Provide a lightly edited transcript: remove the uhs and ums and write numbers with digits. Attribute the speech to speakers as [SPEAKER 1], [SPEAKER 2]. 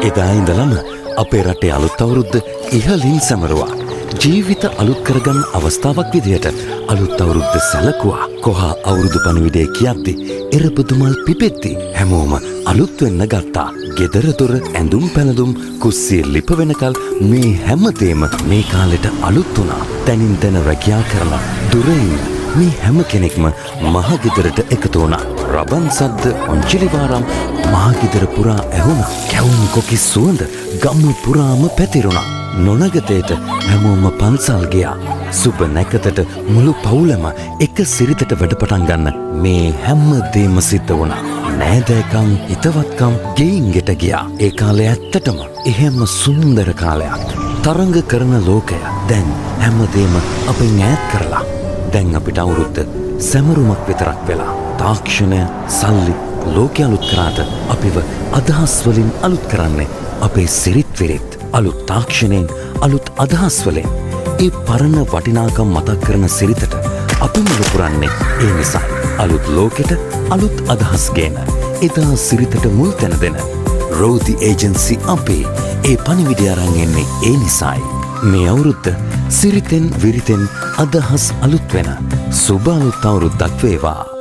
[SPEAKER 1] එදා ඉඳලම අපේ රටේ අලුත් අවුරුද්ද ඉහළින් සැමරුවා. ජීවිත අලුත් කරගන්න අවස්ථාවක් විදිහට අලුත් අවුරුද්ද සැලකුවා. කොහා අවුරුදු පණිවිඩය කියද්දි එරපුදුමල් පිපෙද්දි හැමෝම අලුත් වෙන්න ගත්තා. ගෙදර දොර ඇඳුම් පැළඳුම් කුස්සිය ලිප වෙනකල් මේ හැමදේම මේ කාලෙට අලුත් වුණා. තනින් තන රැකියා කරන දුරින් මේ හැම කෙනෙක්ම මහගෙදරට එකතු වුණා. රබන් සද්ද ඔංචිලිවාරම් මහගෙදර පුරා ඇහුණා. කැවුම් කොකි සුවඳ ගම පුරාම පැතිරුණා. නොනගතයට හැමෝම පන්සල් ගියා. සුබ නැකතට මුළු පවුලම එක සිරිතට වැඩපටන් ගන්න මේ හැම දේම සිද්ධ වුණා. නෑදෑකම් හිතවත්කම් ගෙයින් ගෙට ගියා. ඒ කාලේ ඇත්තටම එහෙම සුන්දර කාලයක්. තරඟ කරන ලෝකය දැන් හැමදේම අපෙන් ඈත් කරලා දැන් අපිට අවුරුද්ද සැමරුමක් විතරක් වෙලා. තාක්ෂණය සල්ලි ලෝකය අලුත් කරාට අපිව අදහස් වලින් අලුත් කරන්නේ අපේ සිරිත් විරිත්. අලුත් තාක්ෂණයෙන් අලුත් අදහස් වලින් ඒ පරණ වටිනාකම් මතක් කරන සිරිතට අපි මුල පුරන්නේ ඒ නිසා. අලුත් ලෝකෙට අලුත් අදහස් ගේන එදා සිරිතට මුල් තැන දෙන රෝදි ඒජන්සි අපේ ඒ පණිවිඩය අරන් එන්නේ ඒ නිසායි. මේ අවුරුද්ද සිරිතෙන් විරිතෙන් අදහස් අලුත් වෙන සුබ අලුත් අවුරුද්දක් වේවා.